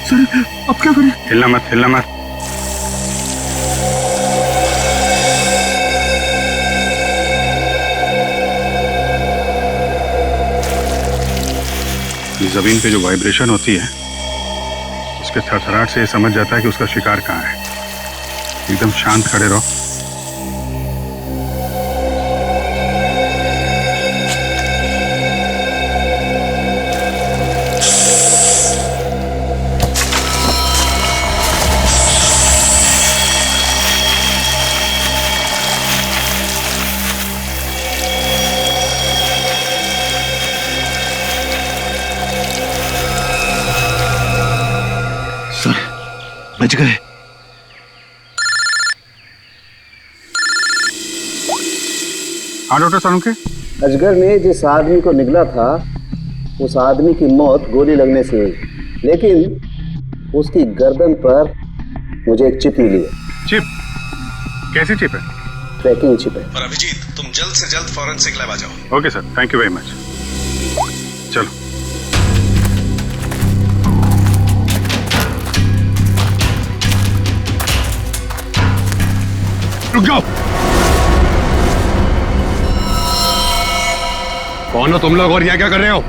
Sir अब क्या करें? हिलना मत, हिलना मत। ये जमीन पे जो वाइब्रेशन होती है उसके थरथराहट से ये समझ जाता है कि उसका शिकार कहाँ है। एकदम शांत खड़े रहो। बच गए। हाँ डॉक्टर सालुंके। अजगर ने जिस आदमी को निगला था उस आदमी की मौत गोली लगने से हुई, लेकिन उसकी गर्दन पर मुझे एक चिप मिली है। चिप? कैसी चिप है? ट्रैकिंग चिप है। और अभिजीत, तुम जल्द से जल्द फॉरेंसिक लैब आ जाओ। Okay sir, thank you very much. चलो। रुक जाओ। कौन हो तुम लोग और यहाँ क्या कर रहे हो?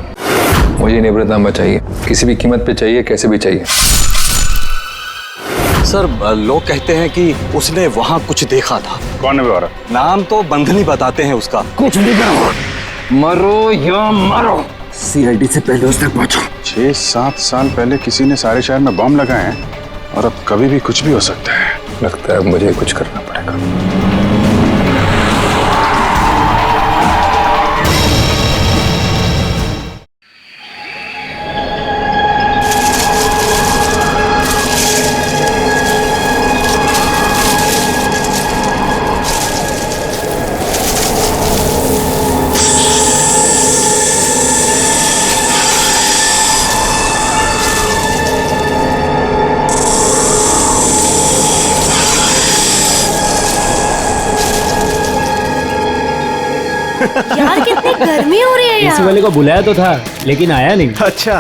मुझे निवृत्तांबा चाहिए, किसी भी कीमत पे चाहिए, कैसे भी चाहिए। सर, लोग कहते हैं कि उसने वहाँ कुछ देखा था। कौन है बेवारा? नाम तो बंधनी बताते हैं उसका। कुछ भी करो, मरो या मरो। सीआईडी से पहले उस तक पहुंचो। 6-7 साल पहले किसी ने सारे शहर में बम लगाए हैं और अब कभी भी कुछ भी हो सकता है। लगता है अब मुझे कुछ करना पड़ेगा। यार कितनी गर्मी हो रही है यार। एसी वाले को बुलाया तो था लेकिन आया नहीं। अच्छा।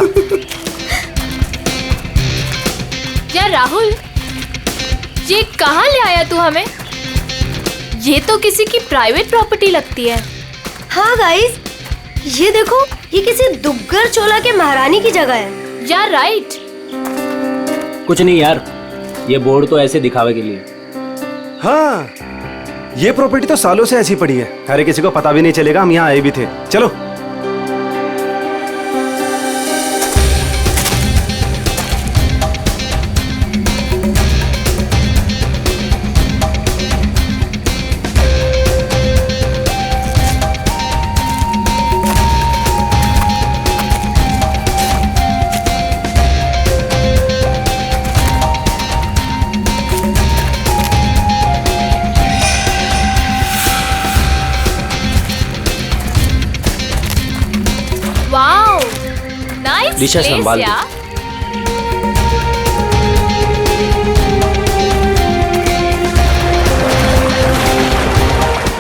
यार राहुल, ये कहाँ ले आया तू हमें? ये तो किसी की प्राइवेट प्रॉपर्टी लगती है। हाँ गाइस, ये देखो, ये किसी दुग्गर चोला के महारानी की जगह है। यार राइट। कुछ नहीं यार, ये बोर्ड तो ऐसे दिखावे के लिए। हाँ, ये प्रॉपर्टी तो सालों से ऐसी पड़ी है, अरे किसी को पता भी नहीं चलेगा हम यहाँ आए भी थे। चलो। दिशा संभाल दो।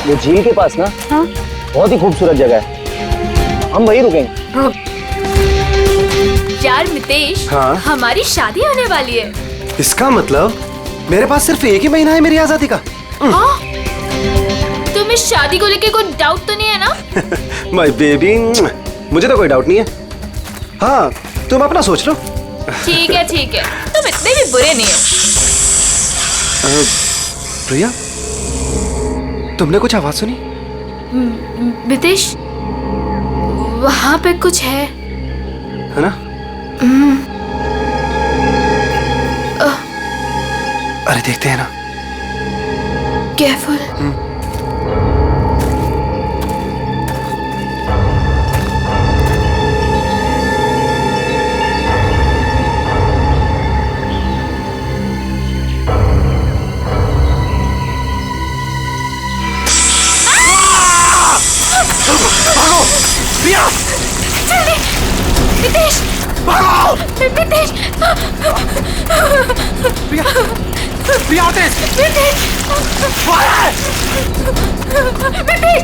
ये झील के पास ना, हाँ? बहुत ही खूबसूरत जगह है, हम वहीं रुकेंगे। हाँ। यार मितेश, हाँ? हमारी शादी होने वाली है। इसका मतलब मेरे पास सिर्फ एक ही महीना है मेरी आजादी का। हाँ? तुम्हें शादी को लेके कोई डाउट तो नहीं है ना? माय बेबी, मुझे तो कोई डाउट नहीं है। हाँ, तुम अपना सोच लो। ठीक है ठीक है, तुम इतने भी बुरे नहीं हो। प्रिया, तुमने कुछ आवाज सुनी? मितेश, वहाँ पे कुछ है ना? अरे देखते हैं ना। केयरफुल। मितेश, भागो! मितेश! प्रिया, तेज! मितेश! मितेश!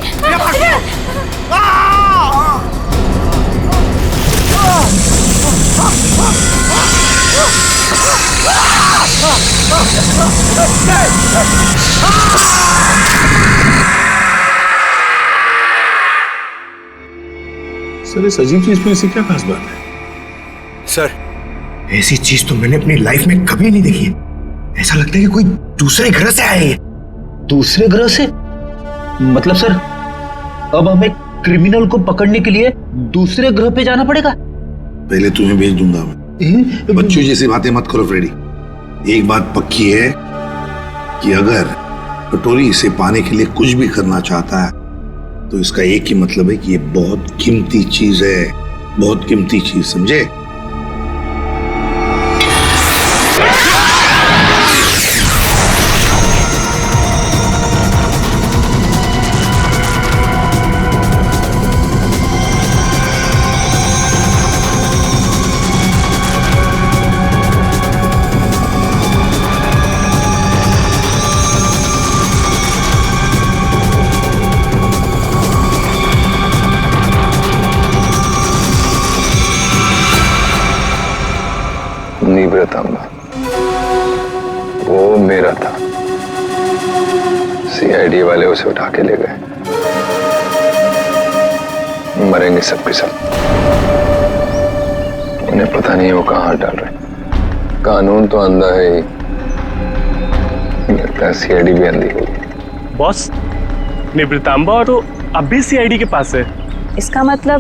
सर इस अजीब चीज में ऐसी क्या खास बात है? सर, ऐसी चीज तो मैंने अपनी लाइफ में कभी नहीं देखी है। ऐसा लगता है कि कोई दूसरे ग्रह से आए हैं। दूसरे ग्रह से? मतलब सर, अब हमें क्रिमिनल को पकड़ने के लिए दूसरे ग्रह पे जाना पड़ेगा? पहले तुम्हें भेज दूंगा मैं। बच्चों जैसी बातें मत करो फ्रेडी। एक बात पक्की है कि अगर कटोरी इसे पाने के लिए कुछ भी करना चाहता है तो इसका एक ही मतलब है कि ये बहुत कीमती चीज है, बहुत कीमती चीज, समझे? निवृतांबा, वो मेरा था। सीआईडी वाले उसे उठा के ले गए। मरेंगे सब के सब। उन्हें पता नहीं वो कहाँ डाल रहे। कानून तो अंधा है ही, लगता है सीआईडी भी अंधी होगी। बॉस, निवृतांबा तो अब भी सीआईडी के पास है। इसका मतलब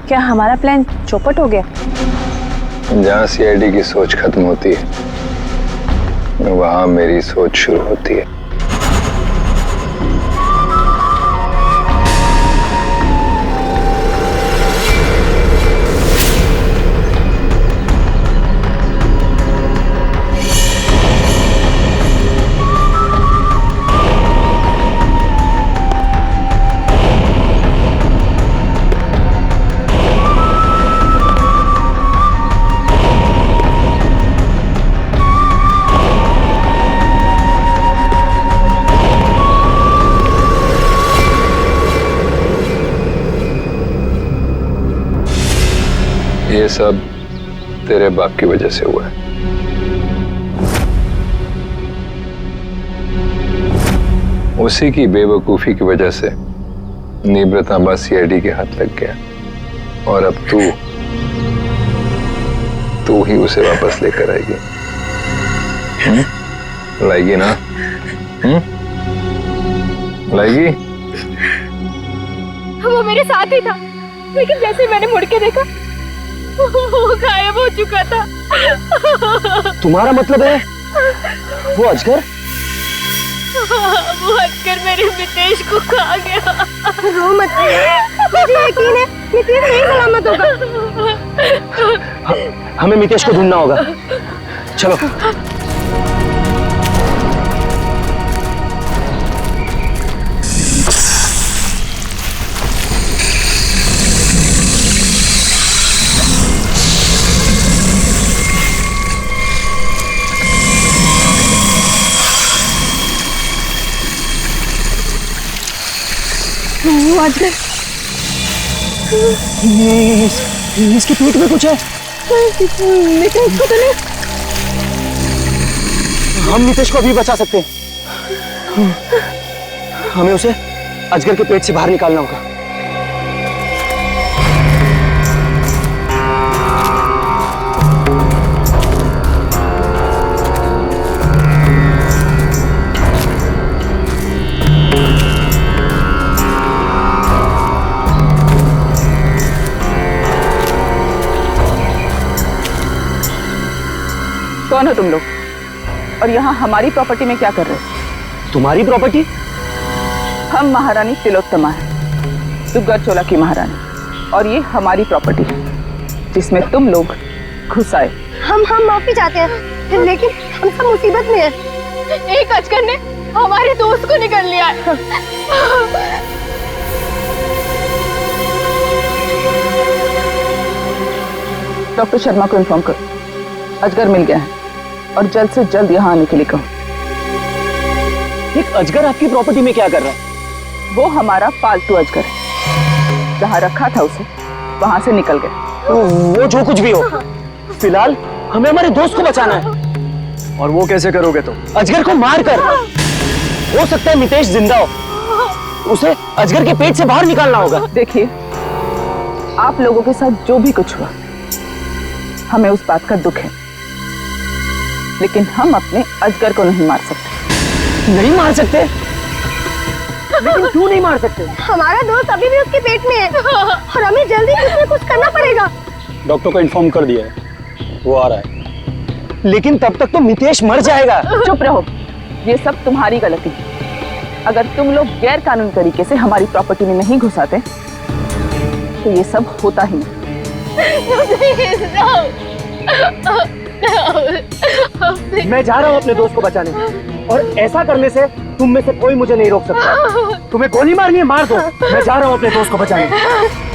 क्या हमारा प्लान चौपट हो गया? जहाँ सीआईडी की सोच खत्म होती है वहां मेरी सोच शुरू होती है। ये सब तेरे बाप की वजह से हुआ है। उसी की बेवकूफी की वजह से निवृतांबा सीआईडी के हाथ लग गया और अब तू ही उसे वापस लेकर आएगी। लाएगी ना? लाएगी? वो मेरे साथ ही था, लेकिन जैसे मैंने मुड़ के देखा वो गायब हो चुका था। तुम्हारा मतलब है वो अजगर? वो अजगर मेरे मितेश को खा गया। रो मत, मुझे यकीन है मितेश सही सलामत होगा। हमें मितेश को ढूंढना होगा, चलो। वो अजगर, इसकी पीठ में कुछ है। मितेश को तो नहीं। हम मितेश को अभी बचा सकते हैं। हमें उसे अजगर के पेट से बाहर निकालना होगा। कौन हो तुम लोग और यहाँ हमारी प्रॉपर्टी में क्या कर रहे हो? तुम्हारी प्रॉपर्टी? हम महारानी तिलोत्तमा है, दुग्गर चोला की महारानी, और ये हमारी प्रॉपर्टी है जिसमें तुम लोग घुस आए। हम माफी चाहते हैं, लेकिन हम सब मुसीबत में हैं। एक अजगर ने हमारे दोस्त को निकल लिया है। डॉक्टर शर्मा को इन्फॉर्म करो, अजगर मिल गया है और जल्द से जल्द यहाँ आने के लिए कहो। एक अजगर आपकी प्रॉपर्टी में क्या कर रहा है? वो हमारा पालतू अजगर है, जहाँ रखा था उसे वहां से निकल गया। वो जो कुछ भी हो, फिलहाल हमें हमारे दोस्त को बचाना है। और वो कैसे करोगे तुम? अजगर को मार कर। हो सकता है मितेश जिंदा हो, उसे अजगर के पेट से बाहर निकालना होगा। देखिए, आप लोगों के साथ जो भी कुछ हुआ, हमें उस बात का दुख है, लेकिन हम अपने अजगर को नहीं मार सकते। नहीं मार सकते? लेकिन क्यों नहीं मार सकते? हमारा दोस्त अभी भी उसके पेट में है और हमें जल्दी कुछ न कुछ करना पड़ेगा। डॉक्टर को इन्फॉर्म कर दिया है, वो आ रहा है। लेकिन तब तक तो मितेश मर जाएगा। चुप रहो, ये सब तुम्हारी गलती है। अगर तुम लोग गैर कानूनी तरीके से हमारी प्रॉपर्टी में नहीं घुसाते तो ये सब होता ही नहीं। मैं जा रहा हूँ अपने दोस्त को बचाने, और ऐसा करने से तुम में से कोई मुझे नहीं रोक सकता। तुम्हें गोली मारनी है, मार दो। मैं जा रहा हूँ अपने दोस्त को बचाने।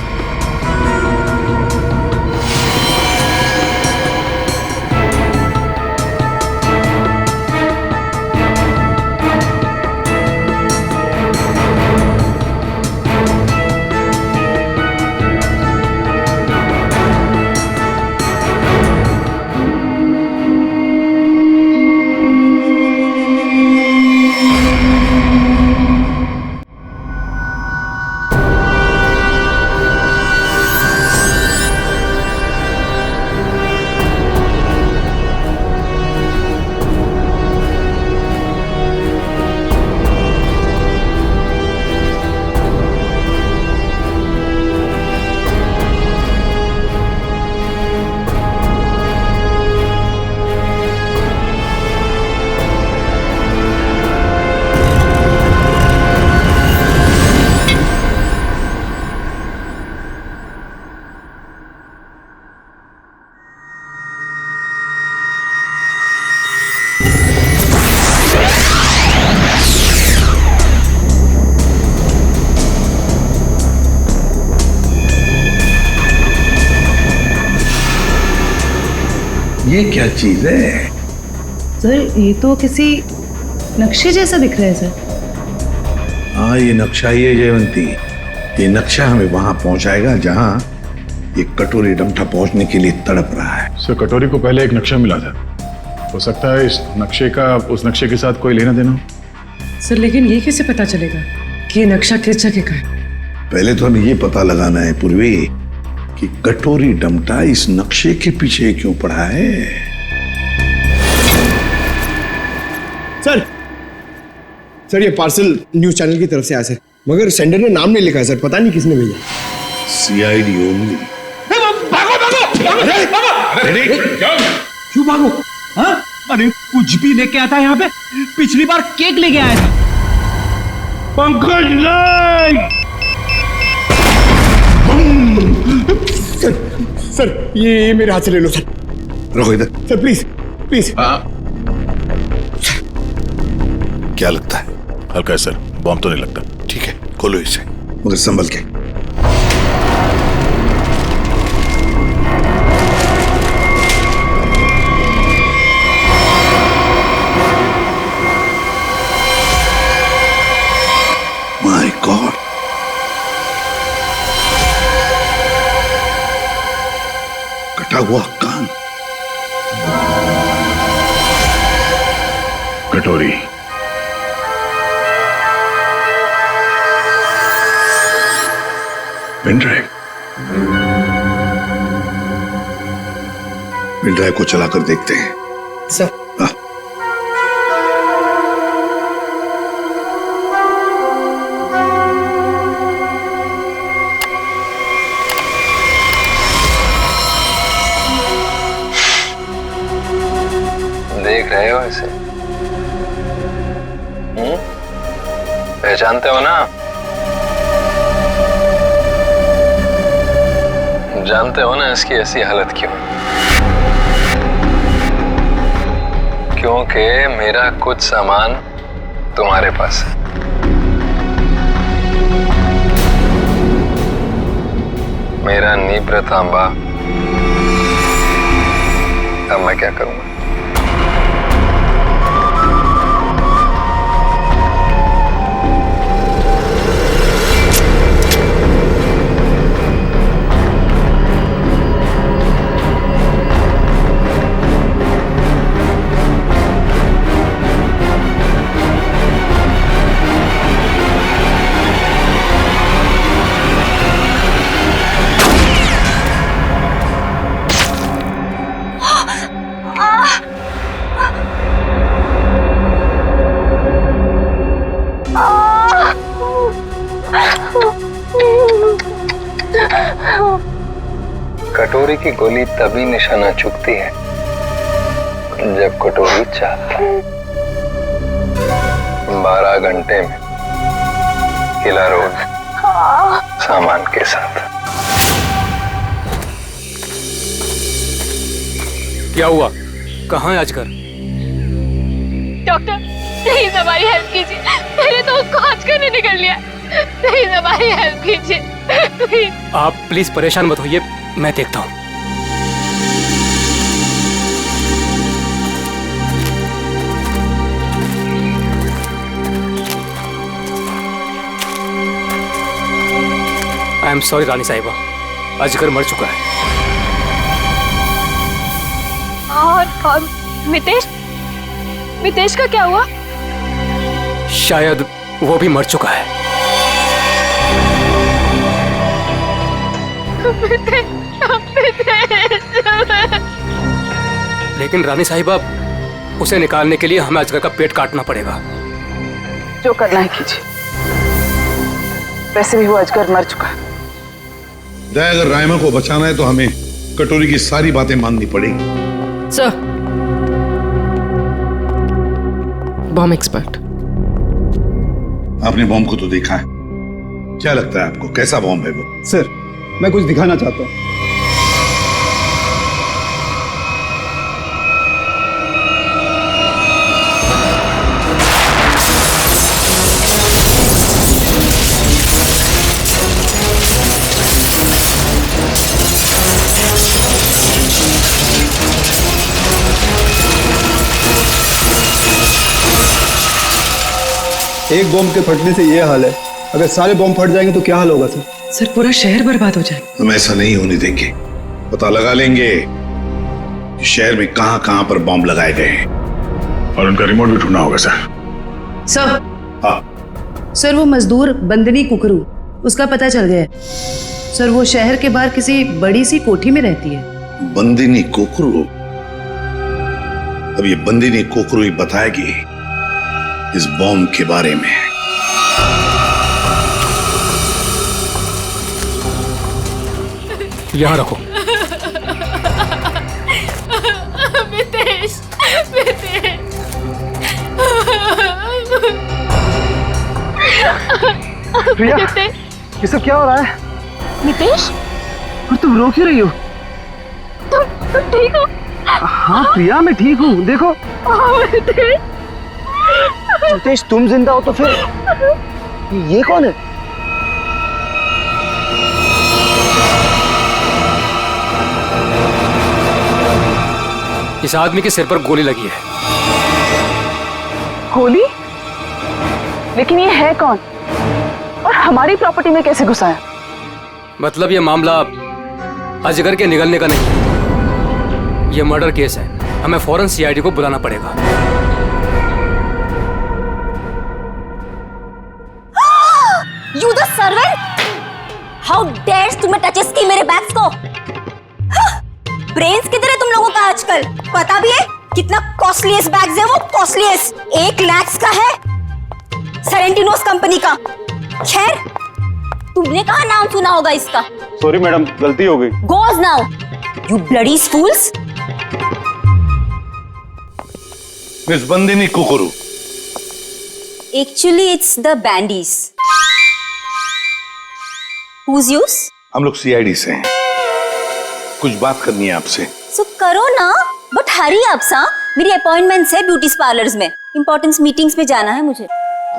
ये क्या चीज है? सर ये तो किसी नक्शे जैसा दिख रहा है सर। हाँ, ये नक्शा ही है जयवंती। ये नक्शा हमें वहां पहुंचाएगा जहां ये कटोरी डमठा पहुंचने के लिए तड़प रहा है। सर, कटोरी को पहले एक नक्शा मिला था। हो सकता है इस नक्शे का उस नक्शे के साथ कोई लेना देना हो। सर लेकिन ये कैसे पता चलेगा कि ये नक्शा किस जगह का है? पहले तो हमें ये पता लगाना है पूर्वी कि कटोरी डमटा इस नक्शे के पीछे क्यों पड़ा है। सर ये पार्सल न्यूज चैनल की तरफ से आया सर, मगर सेंडर ने नाम नहीं लिखा है सर, पता नहीं किसने भेजा। CID only. क्यों भागो? हाँ? अरे कुछ भी लेके आता है यहाँ पे। पिछली बार केक लेके आया था। पंकज नहीं। सर ये मेरे हाथ से ले लो सर। रखो इधर। Sir please please. क्या लगता है? हल्का है सर, बॉम्ब तो नहीं लगता। ठीक है, खोलो इसे, मगर संभल के। माय गॉड, कटा हुआ कान। कटोरी। पेनड्राइव। पेनड्राइव को चलाकर देखते हैं। सर। देख रहे हो इसे? पहचानते हो ना? जानते हो ना इसकी ऐसी हालत क्यों? क्योंकि मेरा कुछ सामान तुम्हारे पास है। मेरा नीब्र तांबा। अब मैं क्या करूंगा? कटोरी की गोली तभी निशाना चुकती है जब कटोरी चाहता है। 12 घंटे में किला रोड सामान के साथ। क्या हुआ? कहाँ है आजकल? डॉक्टर प्लीज हमारी हेल्प कीजिए, मेरे दोस्त को आजकल ने निकल लिया। प्लीज हमारी हेल्प कीजिए प्लीज। आप प्लीज परेशान मत होइए, मैं देखता हूँ। आई एम सॉरी रानी साहिबा, अजगर मर चुका है। और मितेश का क्या हुआ? शायद वो भी मर चुका है। लेकिन रानी साहिबा, उसे निकालने के लिए हमें अजगर का पेट काटना पड़ेगा। जो करना है कीजिए, वैसे भी वो अजगर मर चुका है। अगर रायमा को बचाना है तो हमें कटोरी की सारी बातें माननी पड़ेगी। Sir, bomb expert. आपने बॉम्ब को तो देखा है, क्या लगता है आपको कैसा बॉम्ब है वो? सर, मैं कुछ दिखाना चाहता हूँ। एक बॉम्ब के फटने से ये हाल है, अगर सारे बॉम्ब फट जाएंगे तो क्या हाल होगा सर? सर, पूरा शहर बर्बाद हो जाएगा। हम ऐसा नहीं होने देंगे, पता लगा लेंगे कि शहर में कहां कहां पर बॉम्ब लगाए गए हैं और उनका रिमोट भी ढूंढना होगा सर। सर, हाँ सर, वो मजदूर बंदनी कुकरू, उसका पता चल गया है। सर, वो शहर के बाहर किसी बड़ी सी कोठी में रहती है। बंदिनी कोकरू? अब ये बंदिनी कोकरू ही बताएगी इस बॉम्ब के बारे में। यहाँ रखो। मितेश, प्रिया, ये सब क्या हो रहा है? मितेश, और तुम रो क्यों रही हो? तुम ठीक हो? हाँ प्रिया, मैं ठीक हूँ। देखो मितेश, तुम जिंदा हो तो फिर ये कौन है? इस आदमी के सिर पर गोली लगी है। गोली? लेकिन ये है कौन और हमारी प्रॉपर्टी में कैसे घुसा है? मतलब ये मामला अजगर के निगलने का नहीं, ये मर्डर केस है। हमें फौरन सीआईडी को बुलाना पड़ेगा। You the servant! How dares तुम्हें टचेस की मेरे बैग्स को? ब्रेन्स किधर है तुम लोगों का आजकल? पता भी है कितना कॉस्टलीस्ट बैग्स है वो? कॉस्टलीस्ट 1 लाख का है, सेरेंटिनोस कंपनी का। खैर, तुमने कहाँ नाम सुना होगा इसका? सॉरी मैडम, गलती हो गई। Goes now, you bloody fools! Miss Bandini Kukru. Actually, it's the bandies. Who's yours? हम लोग सीआईडी से हैं, कुछ बात करनी है आपसे। So करो ना, बट हरी आप सा, मेरी अपॉइंटमेंट्स है ब्यूटी पार्लर्स में, इंपॉर्टेंट मीटिंग्स में जाना है मुझे।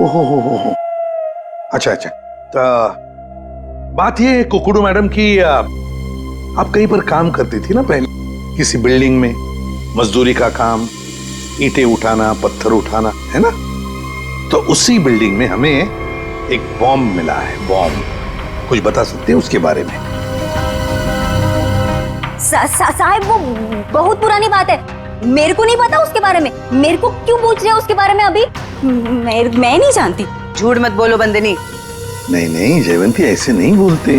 ओहो, अच्छा अच्छा। तो बात ये कुकुडू मैडम की, आप कहीं पर काम करती थी ना पहले, किसी बिल्डिंग में मजदूरी का काम, ईंटें उठाना, पत्थर उठाना, है ना? तो उसी बिल्डिंग में हमें एक बॉम्ब मिला है। बॉम्ब, कुछ बता सकते हैं उसके बारे में? साहब, वो बहुत पुरानी बात है, मेरे को नहीं पता उसके बारे में। मेरे को क्यों पूछ रहे हो उसके बारे में अभी? मैं नहीं जानती। झूठ मत बोलो बंदनी। नहीं नहीं जयवंती, ऐसे नहीं बोलते।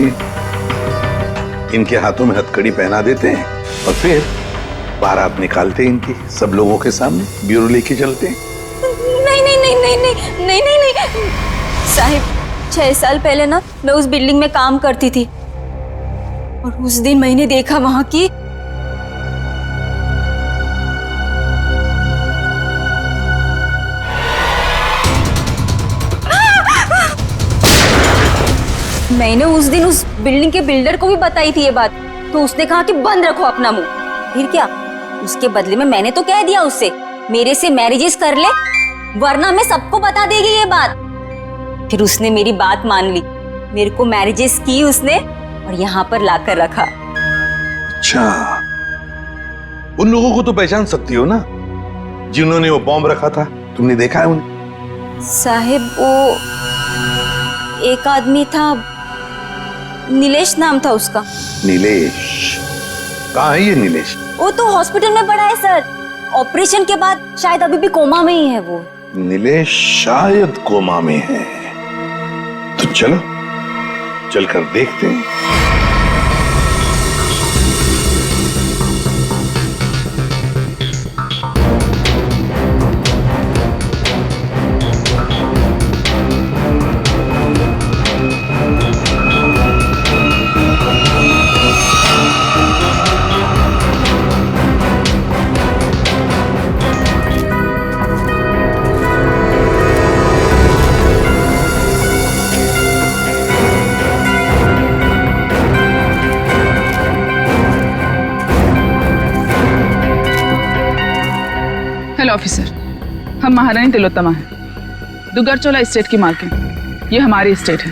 इनके हाथों में हथकड़ी पहना देते हैं और फिर बारात निकालते हैं इनकी, सब लोगों के सामने ब्यूरो लेके चलते हैं। नहीं नहीं नहीं नहीं नहीं नहीं नहीं नहीं साहिब, 6 साल पहले ना मैं उस बिल्डिंग में काम करती थी और उस दिन मैंने देखा वहां की मैंने उस दिन उस बिल्डिंग के बिल्डर को भी बताई थी ये बात, तो उसने कहा कि बंद रखो अपना मुंह। फिर क्या, उसके बदले में मैंने तो कह दिया उससे मेरे से मैरिजेस कर ले, वरना मैं सबको बता देगी ये बात। फिर उसने मेरी बात मान ली, मेरे को मैरिजेस की उसने और यहाँ पर लाकर रखा। अच्छा, उन लोगों को तो पहचान सकती हो ना जिन्होंने वो बॉम्ब रखा था? तुमने देखा है उन्हें? साहिब, वो एक आदमी था, नीलेश नाम था उसका। नीलेश? कहाँ है ये नीलेश? वो तो हॉस्पिटल में पड़ा है सर, ऑपरेशन के बाद शायद अभी भी कोमा में ही है वो। नीलेश शायद कोमा में है, तो चलो चलकर देखते हैं। हेलो ऑफिसर, हम महारानी तिलोत्तमा हैं, दुगरचोला स्टेट की मालकिन। ये हमारी स्टेट है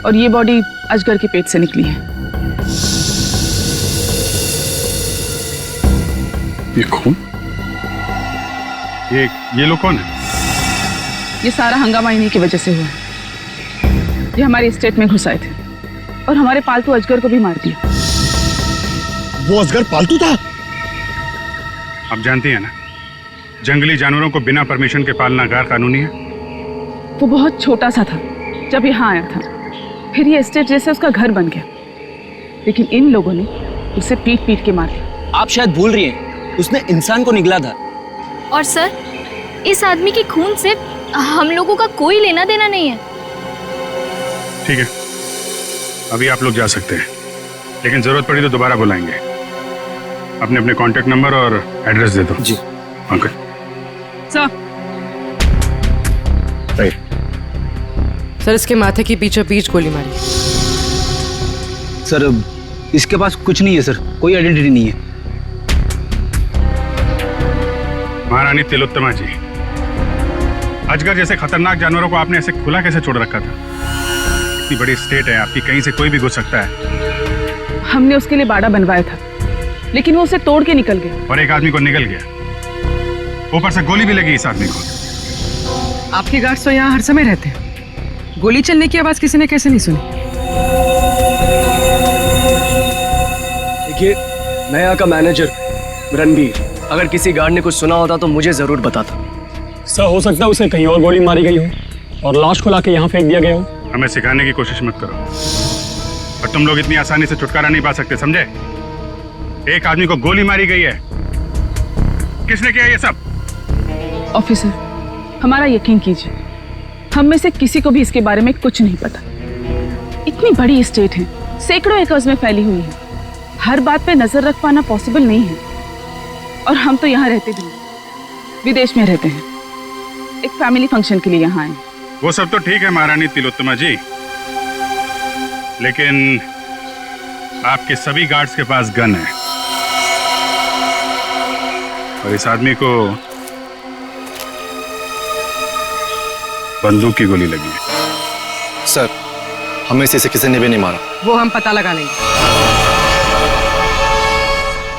और ये बॉडी अजगर के पेट से निकली है। ये खून? ये लोग कौन है? ये सारा हंगामा इन्हीं की वजह से हुआ है। ये हमारी स्टेट में घुस आए थे और हमारे पालतू अजगर को भी मार दिया। वो अजगर पालतू था? आप जानती हैं ना, जंगली जानवरों को बिना परमिशन के पालना गैर कानूनी है। वो बहुत छोटा सा था जब यहाँ आया था, फिर ये स्टेट जैसे उसका घर बन गया, लेकिन इन लोगों ने उसे पीट पीट के मार दिया। आप शायद भूल रही हैं, उसने इंसान को निगला था। और सर, इस आदमी के खून से हम लोगों का कोई लेना देना नहीं है। ठीक है, अभी आप लोग जा सकते हैं, लेकिन जरूरत पड़ी तो दोबारा बुलाएंगे। अपने अपने कांटेक्ट नंबर और एड्रेस दे दो। जी ओके सर, इसके माथे की बीचों बीच गोली मारी। सर, इसके पास कुछ नहीं है सर, कोई आइडेंटिटी नहीं है। महारानी तिलोत्तमा जी, अजगर जैसे खतरनाक जानवरों को आपने ऐसे खुला कैसे छोड़ रखा था? इतनी बड़ी स्टेट है आपकी, कहीं से कोई भी घुस सकता है। हमने उसके लिए बाड़ा बनवाया था, लेकिन वो उसे तोड़ के निकल गया। और एक आदमी को निकल गया, ऊपर से गोली भी लगी इस आदमी को। आपके गार्ड्स तो यहाँ हर समय रहते हैं, गोली चलने की आवाज किसी ने कैसे नहीं सुनी? देखिए, मैं यहाँ का मैनेजर रणबीर, अगर किसी गार्ड ने कुछ सुना होता तो मुझे जरूर बताता। सर, हो सकता है उसे कहीं और गोली मारी गई हो और लाश को लाके यहाँ फेंक दिया गया हो। हमें सिखाने की कोशिश मत करो, और तुम लोग इतनी आसानी से छुटकारा नहीं पा सकते, समझे? एक आदमी को गोली मारी गई है, किसने किया ये सब? ऑफिसर, हमारा यकीन कीजिए, हम में से किसी को भी इसके बारे में कुछ नहीं पता। इतनी बड़ी स्टेट है, सैकड़ों एकर्स में फैली हुई है, हर बात पे नजर रख पाना पॉसिबल नहीं है। और हम तो यहाँ रहते भी नहीं, विदेश में रहते हैं, एक फैमिली फंक्शन के लिए यहाँ आए। वो सब तो ठीक है महारानी तिलोत्तमा जी, लेकिन आपके सभी गार्ड्स के पास गन है और इस आदमी को बंदूक की गोली लगी है। सर, हमें से किसी ने भी नहीं मारा। वो हम पता लगा लेंगे।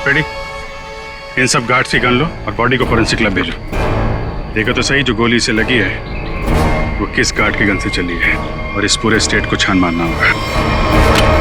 रेडी? इन सब गार्ड्स की गन लो और बॉडी को फोरेंसिक लैब भेजो। देखो तो सही, जो गोली से लगी है वो किस गार्ड की गन से चली है, और इस पूरे स्टेट को छान मारना होगा।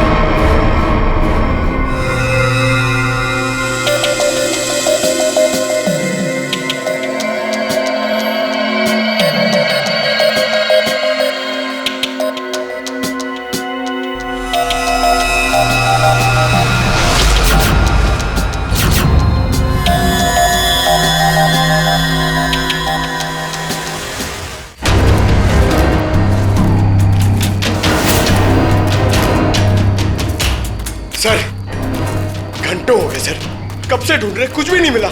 रहे सर, कब से ढूंढ रहे, कुछ भी नहीं मिला।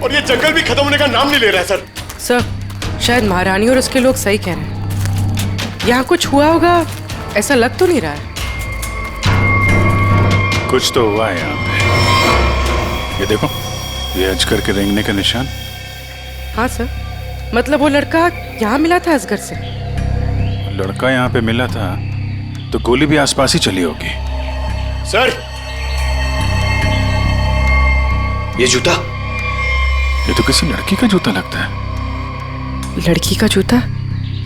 और ये जंगल भी खत्म होने का नाम नहीं ले रहा है सर। सर शायद महारानी और उसके लोग सही कह रहे हैं। यहाँ कुछ हुआ होगा, ऐसा लग तो नहीं रहा है। कुछ तो हुआ है यहाँ पे। ये देखो, ये अजगर के रेंगने का निशान। हाँ सर, मतलब वो लड़का यहाँ मिला था असगर से। लड़का यहाँ पे मिला था तो गोली भी आसपास ही चली होगी। सर, ये जूता, ये तो किसी लड़की का जूता लगता है। लड़की का जूता?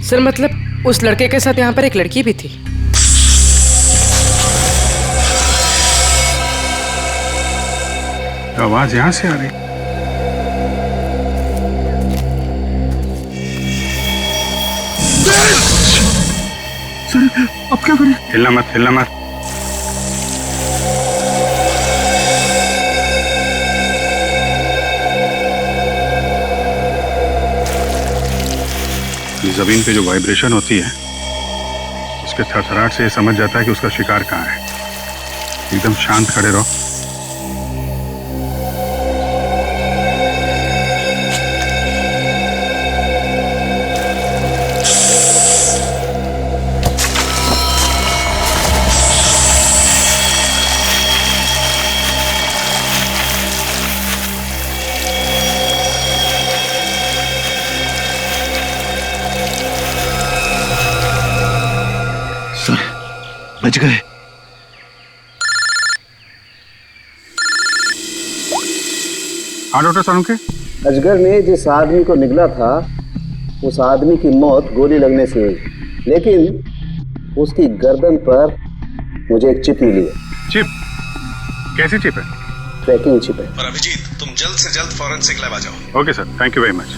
सर मतलब उस लड़के के साथ यहाँ पर एक लड़की भी थी। आवाज यहां से आ रही। सर, अब क्या करें? हिलना मत, हिलना मत। ये जमीन पे जो वाइब्रेशन होती है, उसके थरथराहट से ये समझ जाता है कि उसका शिकार कहाँ है। एकदम शांत खड़े रहो। बच गए। हाँ डॉक्टर सालुंके। अजगर ने जिस आदमी को निगला था, उस आदमी की मौत गोली लगने से हुई, लेकिन उसकी गर्दन पर मुझे एक चिप मिली है। चिप? कैसी चिप है? ट्रैकिंग चिप है। और अभिजीत, तुम जल्द से जल्द फॉरेंसिक लैब आ जाओ। Okay sir, thank you very much.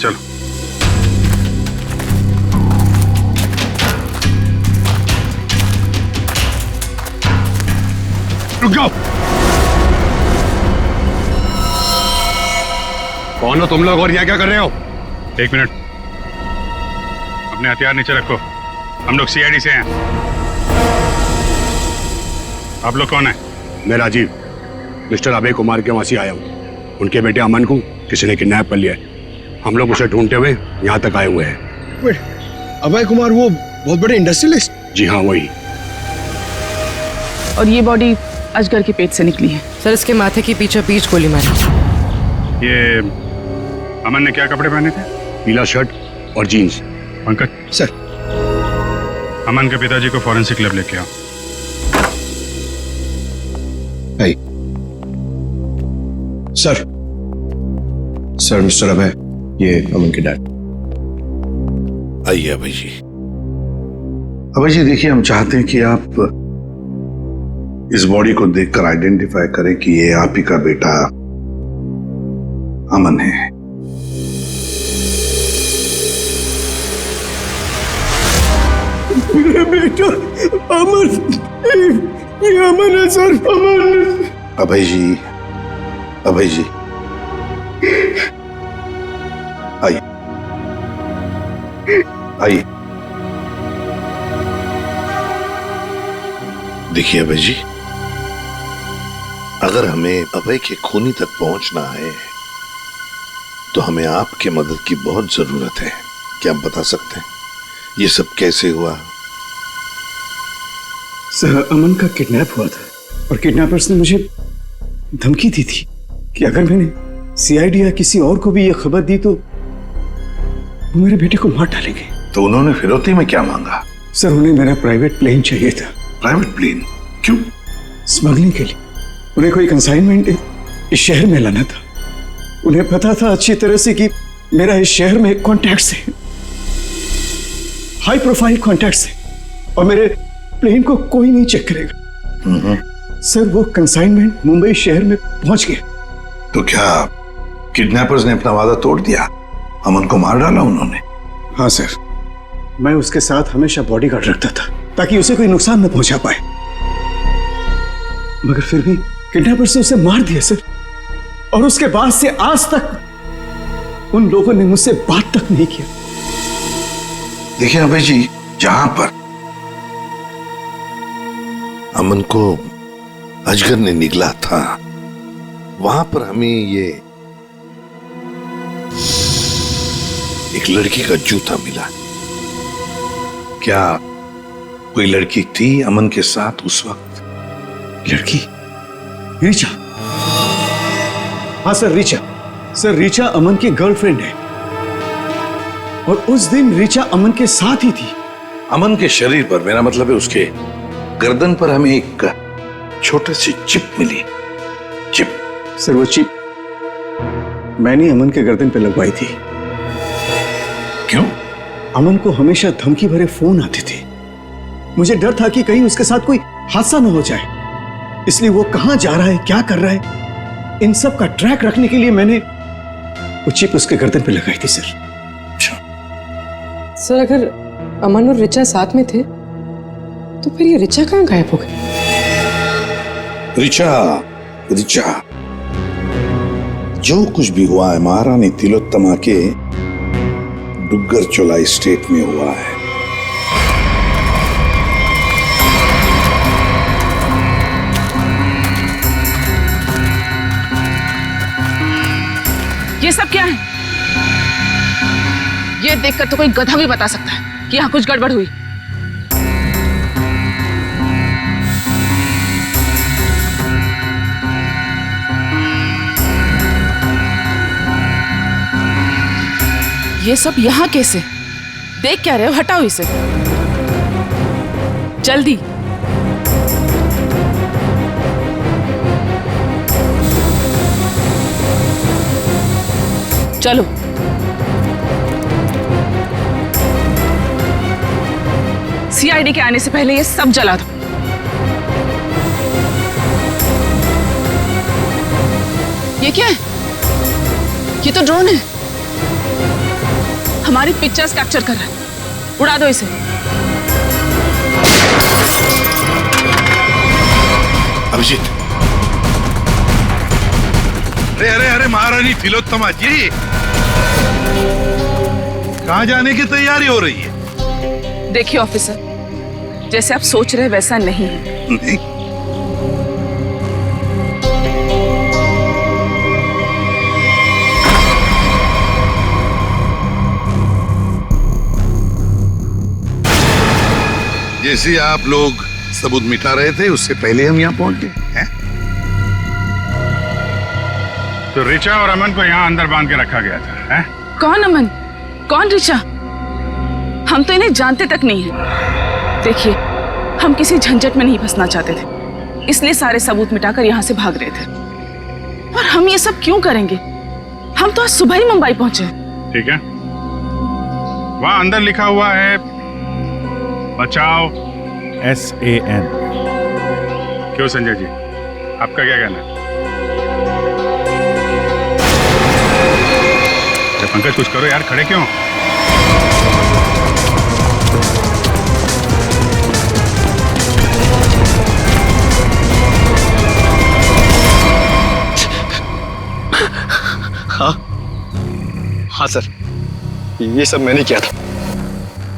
चलो। रुक जाओ। कौन हो तुम लोग और यहाँ क्या कर रहे हो? एक मिनट, अपने हथियार नीचे रखो। हम लोग सीआईडी से हैं। आप लोग कौन है? मैं राजीव, मिस्टर अभय कुमार के वहां से आया हूँ। उनके बेटे अमन को किसी ने किडनैप कर लिया है। हम लोग उसे ढूंढते हुए यहाँ तक आए हुए हैं। अभय कुमार वो बहुत बड़े इंडस्ट्रियलिस्ट? जी हाँ, वही। और ये बॉडी अजगर के पेट से निकली है। सर इसके माथे की पीछे बीच गोली मारी। ये अमन ने क्या कपड़े पहने थे? पीला शर्ट और जीन्स। पंकज सर, अमन के पिताजी को फॉरेंसिक लैब लेके आओ। सर मिस्टर अभय, ये अमन के डैड। आइए अभय जी। अभय जी देखिए, हम चाहते हैं कि आप इस बॉडी को देखकर आइडेंटिफाई करें कि ये आप ही का बेटा अमन है। मेरा बेटा अमन, ये अमन है सर, अमन। अभय जी, अभय जी आइए, आइए। देखिए अभय जी, अगर हमें अभय के खूनी तक पहुंचना है तो हमें आपके मदद की बहुत जरूरत है। क्या आप बता सकते हैं ये सब कैसे हुआ? सर, अमन का किडनैप हुआ था और किडनैपर्स ने मुझे धमकी दी थी कि अगर मैंने सीआईडी या किसी और को भी ये खबर दी तो वो मेरे बेटे को मार डालेंगे। तो उन्होंने फिरौती में क्या मांगा? सर, उन्हें मेरा प्राइवेट प्लेन चाहिए था। Private plane? क्यों? स्मगलिंग के लिए। उन्हें कोई कंसाइनमेंट इस शहर में लाना था। उन्हें पता था अच्छी तरह से कि मेरा इस शहर में कॉन्टैक्ट्स है, हाई प्रोफाइल कॉन्टैक्ट्स है, और मेरे प्लेन को कोई नहीं चेक करेगा। सर, वो कंसाइनमेंट मुंबई शहर में पहुंच गया। तो क्या किडनैपर्स ने अपना वादा तोड़ दिया? अमन को मार डाला उन्होंने? हाँ सर, मैं उसके साथ हमेशा बॉडीगार्ड रखता था ताकि उसे कोई नुकसान न पहुंचा पाए, मगर फिर भी किडनैपर्स ने उसे मार दिया सर। और उसके बाद से आज तक उन लोगों ने मुझसे बात तक नहीं किया। देखिए अभय जी, जहां पर अमन को अजगर ने निगला था, वहां पर हमें ये एक लड़की का जूता मिला। क्या कोई लड़की थी अमन के साथ उस वक्त? लड़की? ऋचा? हाँ सर, ऋचा। सर, ऋचा अमन की गर्लफ्रेंड है और उस दिन ऋचा अमन के साथ ही थी। अमन के शरीर पर, मेरा मतलब है उसके गर्दन पर, हमें एक छोटी सी चिप मिली। चिप? सर, वो चिप मैंने अमन के गर्दन पे लगवाई थी। क्यों? अमन को हमेशा धमकी भरे फोन आते थे। मुझे डर था कि कहीं उसके साथ कोई हादसा न हो जाए, इसलिए वो कहां जा रहा है, क्या कर रहा है, इन सब का ट्रैक रखने के लिए मैंने वो चिप उसके गर्दन पे लगाई थी सर। सर, अगर अमन और ऋचा साथ में थे तो फिर ये ऋचा कहाँ गायब हो गई? ऋचा, जो कुछ भी हुआ है महारानी तिलोत्तमा के डुग्गर चोलाई स्टेट में हुआ है। ये सब क्या है? ये देखकर तो कोई गधा भी बता सकता है कि यहाँ कुछ गड़बड़ हुई। ये सब यहाँ कैसे? देख क्या रहे हो? हटाओ इसे जल्दी। चलो। सीआईडी के आने से पहले ये सब जला दो। ये क्या है? ये तो ड्रोन है, हमारी पिक्चर्स कैप्चर कर रहा है। उड़ा दो इसे। अभिजीत। अरे अरे अरे महारानी तिलोत्तमा जी, कहां जाने की तैयारी हो रही है? देखिए ऑफिसर, जैसे आप सोच रहे वैसा नहीं है। नहीं। जैसे आप लोग सबूत मिटा रहे थे, उससे पहले हम यहाँ पहुंच गए हैं। तो ऋचा और अमन को यहाँ अंदर बांध के रखा गया था, हैं? कौन अमन, कौन ऋचा? हम तो इन्हें जानते तक नहीं है। देखिए, हम किसी झंझट में नहीं फंसना चाहते थे, इसलिए सारे सबूत मिटाकर यहाँ से भाग रहे थे। और हम ये सब क्यों करेंगे? हम तो आज सुबह ही मुंबई पहुंचे। ठीक है, वहां अंदर लिखा हुआ है बचाओ SAN। क्यों संजय जी, आपका क्या कहना है? पंकज, कुछ करो यार, खड़े क्यों? हाँ सर, ये सब मैंने किया था।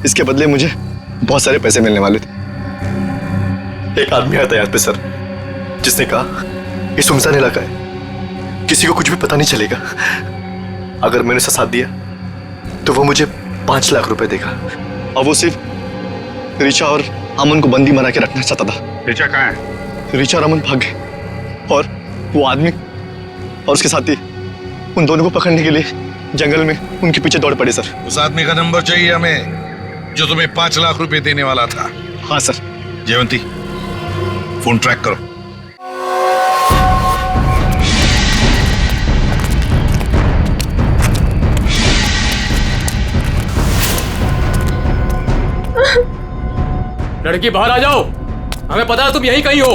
इसके बदले मुझे बहुत सारे पैसे मिलने वाले थे। एक आदमी आया था यहाँ पे सर, जिसने कहा ये सुनसान इलाका है, किसी को कुछ भी पता नहीं चलेगा। अगर मैंने उसका साथ दिया तो वो मुझे 5 लाख रुपए देगा। और वो सिर्फ ऋचा और अमन को बंदी बना के रखना चाहता था। ऋचा कहाँ है? ऋचा और अमन भाग गए और वो आदमी और उसके साथी उन दोनों को पकड़ने के लिए जंगल में उनके पीछे दौड़ पड़े सर। उस आदमी का नंबर चाहिए हमें, जो तुम्हें 5 लाख रुपए देने वाला था। हाँ सर। जयवंती, फोन ट्रैक करो। लड़की बाहर आ जाओ, हमें पता है तुम यहीं कहीं हो।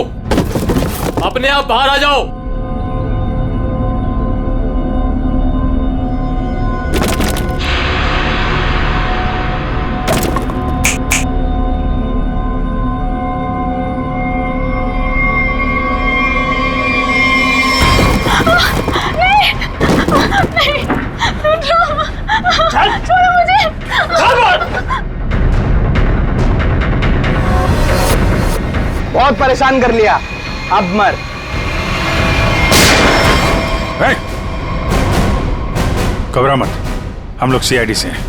अपने आप बाहर आ जाओ। छोड़ो मुझे। बहुत परेशान कर लिया, अब मर। घबरा मत, हम लोग सीआईडी से हैं।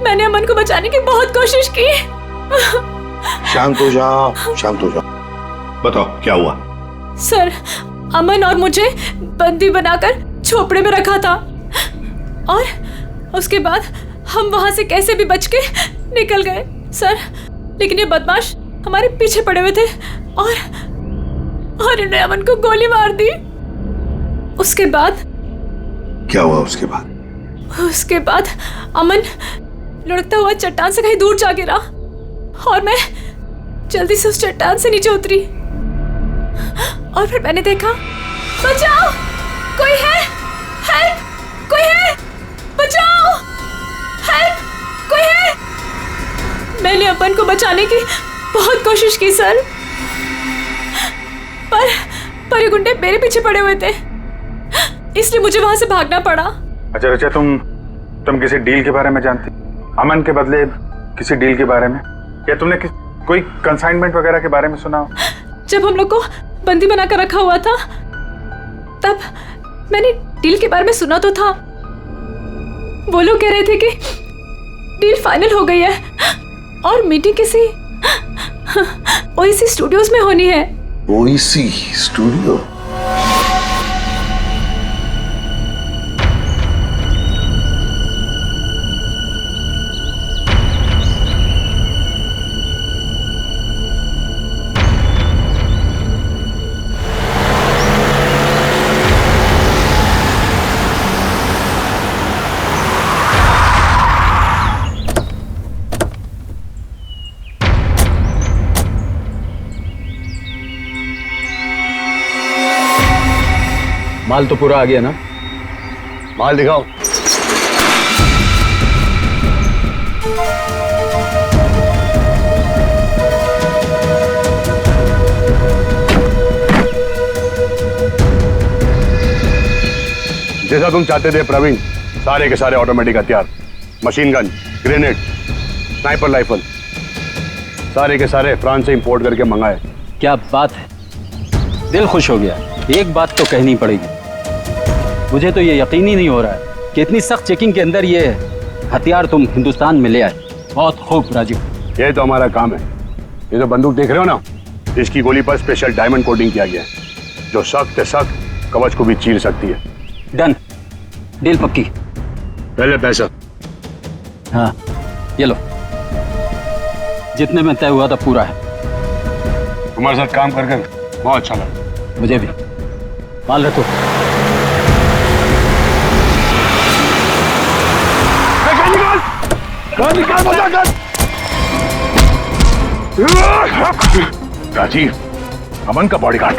मैंने अमन को बचाने की बहुत कोशिश की। शांत हो जाओ, शांत हो जाओ। बताओ क्या हुआ? सर, अमन और मुझे बंदी बनाकर झोपड़े में रखा था और उसके बाद हम वहां से कैसे भी बच के निकल गए सर, लेकिन ये बदमाश हमारे पीछे पड़े हुए थे और इन्होंने अमन को गोली मार दी। उसके बाद क्या हुआ? उसके बाद अमन लुढ़कता हुआ चट्टान से कहीं दूर जा गिरा और मैं जल्दी से उस चट्टान से नीचे उतरी और फिर मैंने देखा, बचाओ, कोई है, हेल्प, कोई है, बचाओ, हेल्प, कोई है। मैंने अमन को बचाने की बहुत कोशिश की सर, पर ये गुंडे मेरे पीछे पड़े हुए थे, इसलिए मुझे वहां से भागना पड़ा। अच्छा रचा, तुम किसी डील के बारे में जानती? अमन के बदले किसी डील के बारे में? या तुमने कोई कंसाइनमेंट वगैरह के बारे में सुना? जब हम लोग को बंदी बनाकर रखा हुआ था तब मैंने डील के बारे में सुना तो था। वो लोग कह रहे थे कि डील फाइनल हो गई है और मीटिंग किसी ओएसी स्टूडियोज में होनी है। ओएसी स्टूडियो? माल तो पूरा आ गया ना? माल दिखाओ। जैसा तुम चाहते थे प्रवीण, सारे के सारे ऑटोमेटिक हथियार, machine gun, grenade, sniper rifle, सारे के सारे फ्रांस से इंपोर्ट करके मंगाए। क्या बात है, दिल खुश हो गया। एक बात तो कहनी पड़ेगी, मुझे तो ये यकीन ही नहीं हो रहा है कि इतनी सख्त चेकिंग के अंदर ये हथियार तुम हिंदुस्तान में ले आए। बहुत खूब राजीव, ये तो हमारा काम है। ये जो बंदूक देख रहे हो ना, इसकी गोली पर स्पेशल डायमंड कोटिंग किया गया है जो सख्त सख्त कवच को भी चीर सकती है। डन, डील पक्की। पहले पैसा। हाँ ये लो, जितने में तय हुआ था पूरा है। तुम्हारे साथ काम करके बहुत अच्छा लगा। मुझे भी। माल रखो। राजीव, अमन का बॉडीगार्ड।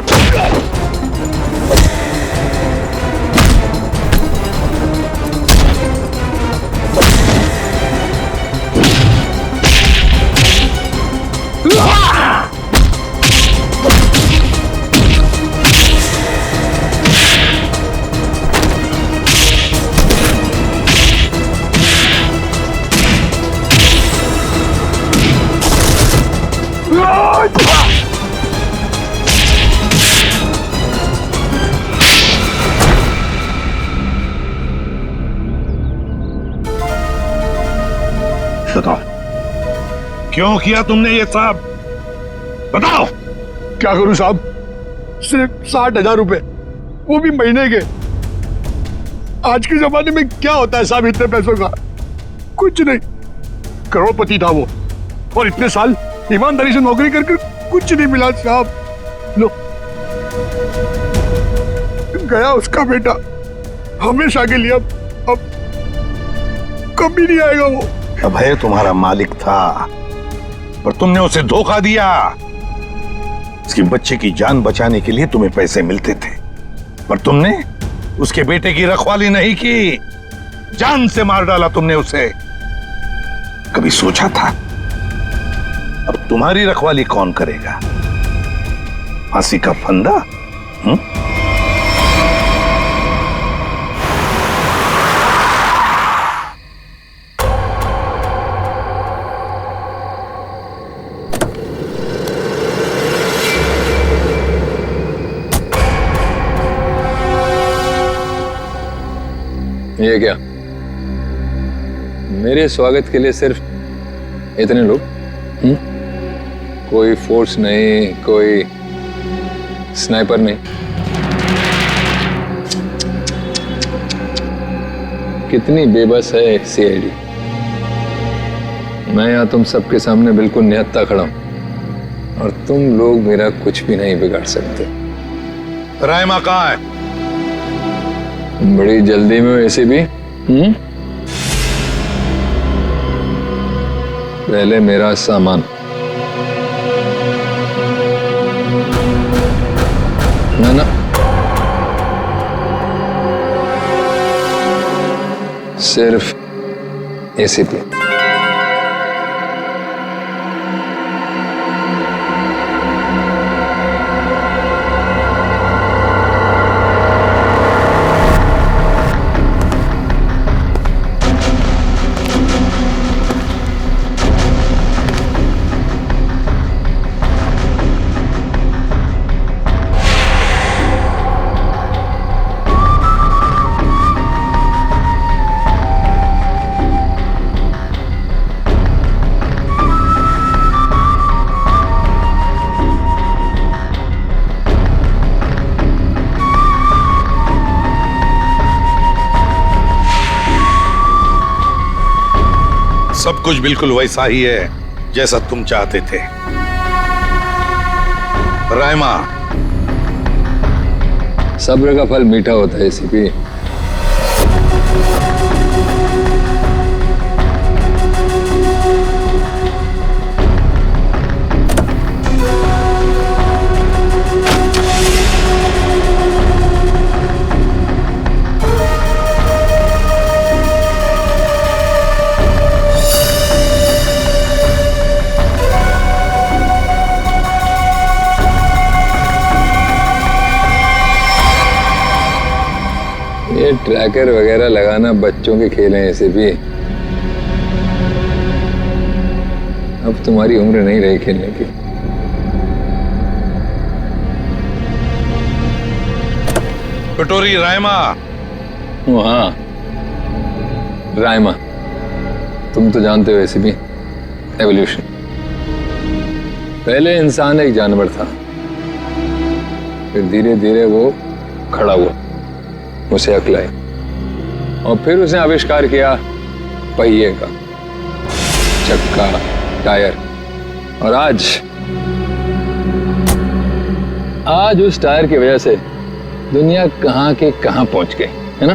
बताओ क्यों किया तुमने ये साहब? बताओ। क्या करूं साहब, सिर्फ 60,000 रुपए, वो भी महीने के। आज के जमाने में क्या होता है साहब इतने पैसों का? कुछ नहीं। करोड़पति था वो और इतने साल ईमानदारी से नौकरी करके कुछ नहीं मिला साहब। लो, गया उसका बेटा हमेशा के लिए। अब कभी नहीं आएगा वो। अभय तुम्हारा मालिक था पर तुमने उसे धोखा दिया। उसके बच्चे की जान बचाने के लिए तुम्हें पैसे मिलते थे पर तुमने उसके बेटे की रखवाली नहीं की, जान से मार डाला तुमने उसे। कभी सोचा था अब तुम्हारी रखवाली कौन करेगा? फांसी का फंदा? ये क्या? मेरे स्वागत के लिए सिर्फ इतने लोग? कोई फोर्स नहीं, कोई स्नाइपर नहीं? कितनी बेबस है सीआईडी। मैं यहाँ तुम सबके सामने बिल्कुल निहत्था खड़ा हूं और तुम लोग मेरा कुछ भी नहीं बिगाड़ सकते। रायमा कहाँ है? बड़ी जल्दी में वैसे भी। पहले मेरा सामान। ना सिर्फ एसीपी। सब कुछ बिल्कुल वैसा ही है जैसा तुम चाहते थे। रायमा, सब्र का फल मीठा होता है एसीपी। ये ट्रैकर वगैरह लगाना बच्चों के खेल हैं ऐसे भी। अब तुम्हारी उम्र नहीं रही खेलने की। कटोरी रायमा। हाँ, रायमा। तुम तो जानते हो ऐसे भी एवोल्यूशन। पहले इंसान एक जानवर था, फिर धीरे धीरे वो खड़ा हुआ, उसे अक्ल आई और फिर उसने आविष्कार किया पहिए का, चक्का, टायर। और आज उस टायर की वजह से दुनिया कहां के कहां पहुंच गई है ना।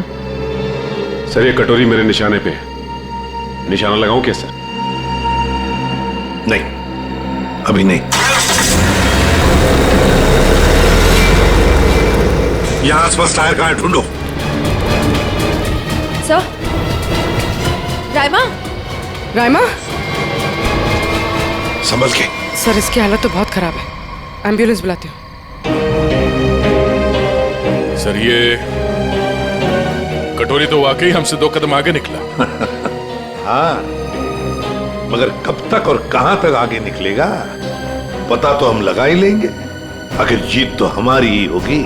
सर, ये कटोरी मेरे निशाने पे है। निशाना लगाऊं क्या सर? नहीं, अभी नहीं। यहां आसपास टायर कहां है, ढूंढो। सर, रायमा। रायमा, संभल के। सर इसकी हालत तो बहुत खराब है, एम्बुलेंस बुलाती हूँ। सर, ये कटोरी तो वाकई हमसे 2 कदम आगे निकला। हाँ, मगर कब तक और कहां तक आगे निकलेगा पता तो हम लगा ही लेंगे। आखिर जीत तो हमारी ही होगी।